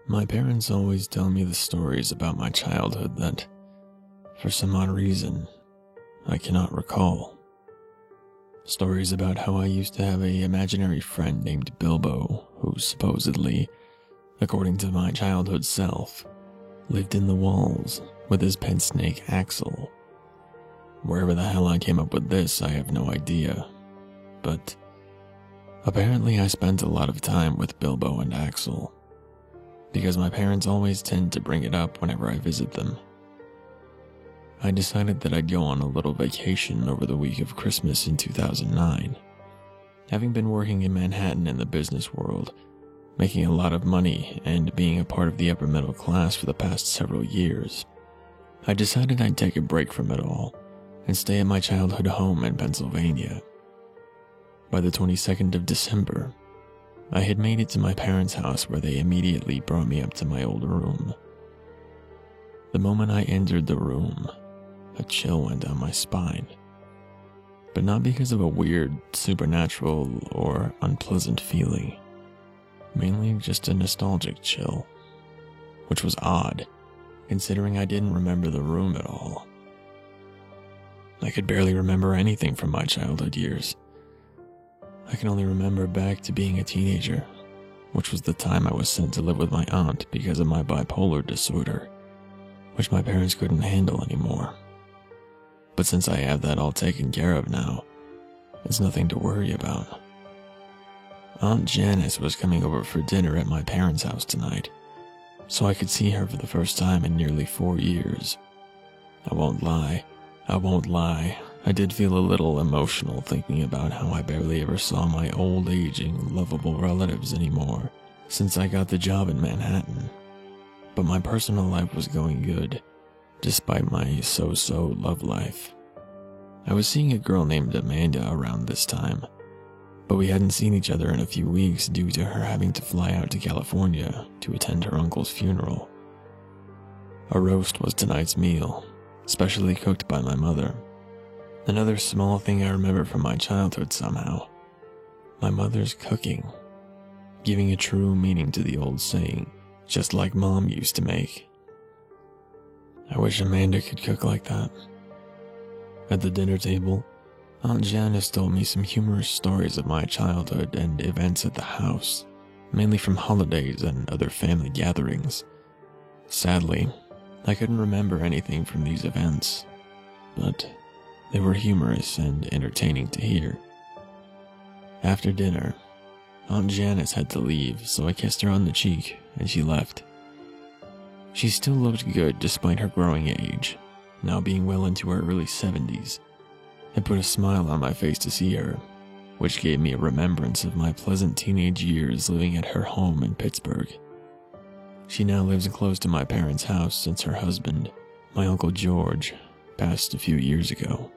My parents always tell me the stories about my childhood that, for some odd reason, I cannot recall. Stories about how I used to have an imaginary friend named Bilbo who supposedly, according to my childhood self, lived in the walls with his pet snake Axel. Wherever the hell I came up with this, I have no idea. But apparently I spent a lot of time with Bilbo and Axel, because my parents always tend to bring it up whenever I visit them. I decided that I'd go on a little vacation over the week of Christmas in 2009. Having been working in Manhattan in the business world, making a lot of money, and being a part of the upper middle class for the past several years, I decided I'd take a break from it all and stay at my childhood home in Pennsylvania. By the 22nd of December, I had made it to my parents' house where they immediately brought me up to my old room. The moment I entered the room, a chill went down my spine. But not because of a weird, supernatural, or unpleasant feeling. Mainly just a nostalgic chill. Which was odd, considering I didn't remember the room at all. I could barely remember anything from my childhood years. I can only remember back to being a teenager, which was the time I was sent to live with my aunt because of my bipolar disorder, which my parents couldn't handle anymore. But since I have that all taken care of now, it's nothing to worry about. Aunt Janice was coming over for dinner at my parents' house tonight, so I could see her for the first time in nearly 4 years. I won't lie, I did feel a little emotional thinking about how I barely ever saw my old, aging, lovable relatives anymore since I got the job in Manhattan. But my personal life was going good, despite my so-so love life. I was seeing a girl named Amanda around this time, but we hadn't seen each other in a few weeks due to her having to fly out to California to attend her uncle's funeral. A roast was tonight's meal, specially cooked by my mother. Another small thing I remember from my childhood somehow. My mother's cooking, giving a true meaning to the old saying, just like Mom used to make. I wish Amanda could cook like that. At the dinner table, Aunt Janice told me some humorous stories of my childhood and events at the house, mainly from holidays and other family gatherings. Sadly, I couldn't remember anything from these events, but they were humorous and entertaining to hear. After dinner, Aunt Janice had to leave, so I kissed her on the cheek, and she left. She still looked good despite her growing age, now being well into her early 70s. It put a smile on my face to see her, which gave me a remembrance of my pleasant teenage years living at her home in Pittsburgh. She now lives close to my parents' house since her husband, my Uncle George, passed a few years ago.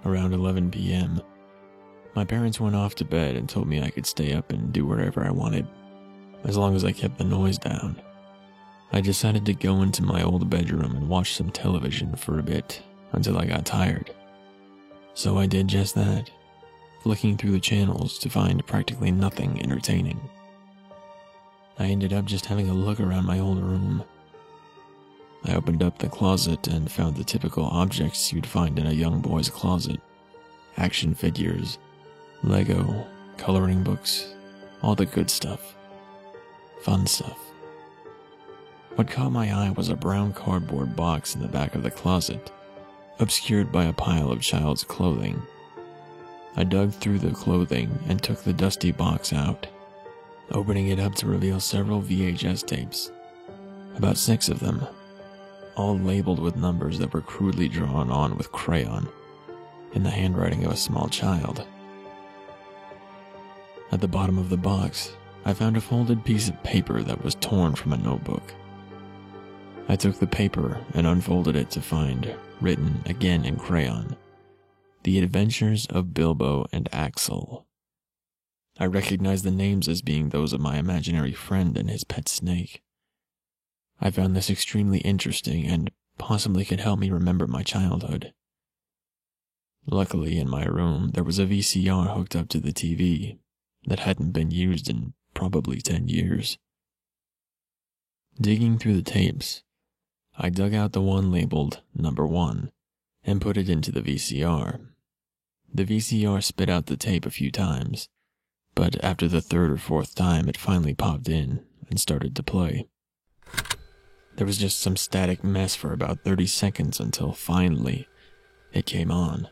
Around 11 p.m., my parents went off to bed and told me I could stay up and do whatever I wanted, as long as I kept the noise down. I decided to go into my old bedroom and watch some television for a bit until I got tired. So I did just that, flicking through the channels to find practically nothing entertaining. I ended up just having a look around my old room. I opened up the closet and found the typical objects you'd find in a young boy's closet. Action figures, Lego, coloring books, all the good stuff. Fun stuff. What caught my eye was a brown cardboard box in the back of the closet, obscured by a pile of child's clothing. I dug through the clothing and took the dusty box out, opening it up to reveal several VHS tapes, about 6 of them, all labeled with numbers that were crudely drawn on with crayon, in the handwriting of a small child. At the bottom of the box, I found a folded piece of paper that was torn from a notebook. I took the paper and unfolded it to find, written again in crayon, The Adventures of Bilbo and Axel. I recognized the names as being those of my imaginary friend and his pet snake. I found this extremely interesting and possibly could help me remember my childhood. Luckily, in my room, there was a VCR hooked up to the TV that hadn't been used in probably 10 years. Digging through the tapes, I dug out the one labeled number 1 and put it into the VCR. The VCR spit out the tape a few times, but after the third or fourth time it finally popped in and started to play. There was just some static mess for about 30 seconds until finally it came on.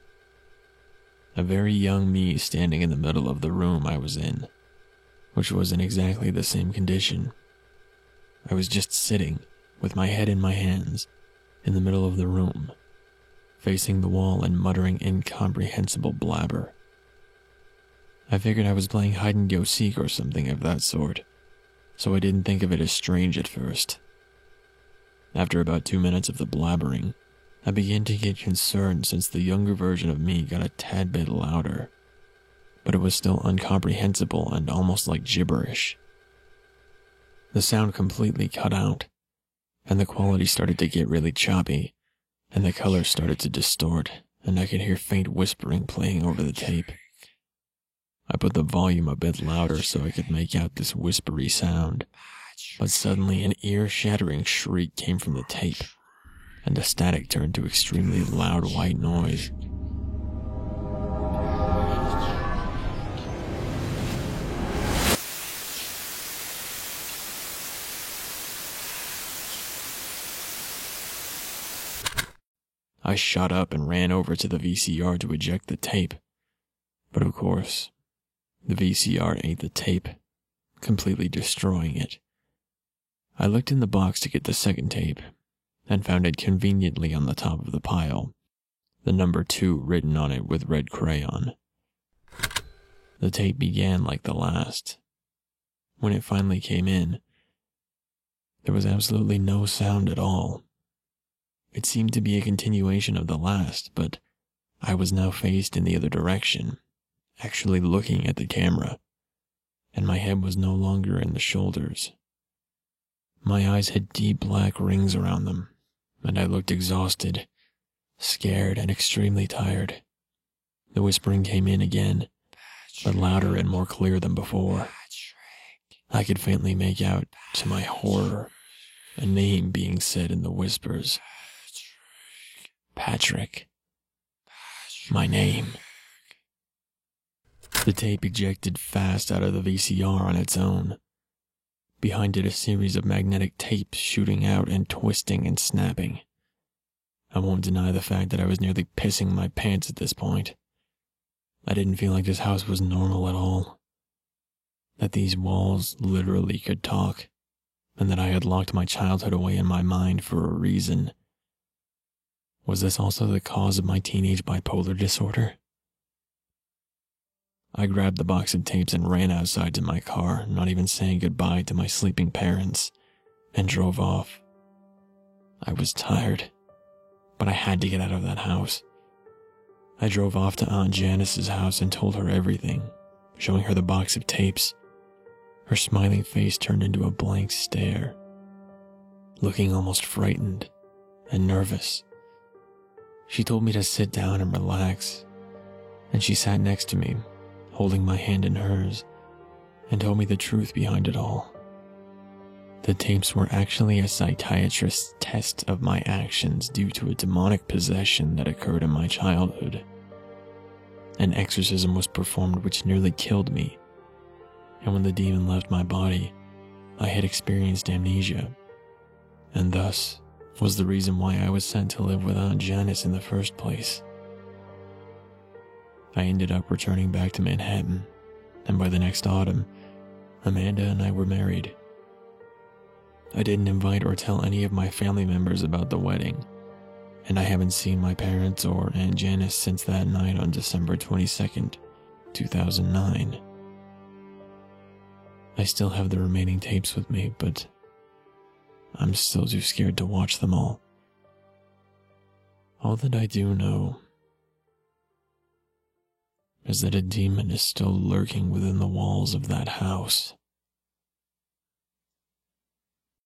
A very young me standing in the middle of the room I was in, which was in exactly the same condition. I was just sitting, with my head in my hands, in the middle of the room, facing the wall and muttering incomprehensible blabber. I figured I was playing hide-and-go-seek or something of that sort, so I didn't think of it as strange at first. After about 2 minutes of the blabbering, I began to get concerned since the younger version of me got a tad bit louder, but it was still incomprehensible and almost like gibberish. The sound completely cut out, and the quality started to get really choppy, and the color started to distort, and I could hear faint whispering playing over the tape. I put the volume a bit louder so I could make out this whispery sound, but suddenly an ear-shattering shriek came from the tape, and the static turned to extremely loud white noise. I shot up and ran over to the VCR to eject the tape, but of course, the VCR ate the tape, completely destroying it. I looked in the box to get the second tape, and found it conveniently on the top of the pile, the number 2 written on it with red crayon. The tape began like the last. When it finally came in, there was absolutely no sound at all. It seemed to be a continuation of the last, but I was now faced in the other direction, actually looking at the camera, and my head was no longer in the shoulders. My eyes had deep black rings around them, and I looked exhausted, scared, and extremely tired. The whispering came in again, but louder and more clear than before. I could faintly make out, to my horror, a name being said in the whispers. Patrick. My name. The tape ejected fast out of the VCR on its own. Behind it, a series of magnetic tapes shooting out and twisting and snapping. I won't deny the fact that I was nearly pissing my pants at this point. I didn't feel like this house was normal at all. That these walls literally could talk, and that I had locked my childhood away in my mind for a reason. Was this also the cause of my teenage bipolar disorder? I grabbed the box of tapes and ran outside to my car, not even saying goodbye to my sleeping parents, and drove off. I was tired, but I had to get out of that house. I drove off to Aunt Janice's house and told her everything, showing her the box of tapes. Her smiling face turned into a blank stare, looking almost frightened and nervous. She told me to sit down and relax, and she sat next to me, holding my hand in hers, and told me the truth behind it all. The tapes were actually a psychiatrist's test of my actions due to a demonic possession that occurred in my childhood. An exorcism was performed which nearly killed me, and when the demon left my body, I had experienced amnesia, and thus was the reason why I was sent to live with Aunt Janice in the first place. I ended up returning back to Manhattan, and by the next autumn, Amanda and I were married. I didn't invite or tell any of my family members about the wedding, and I haven't seen my parents or Aunt Janice since that night on December 22nd, 2009. I still have the remaining tapes with me, but I'm still too scared to watch them all. All that I do know is that a demon is still lurking within the walls of that house.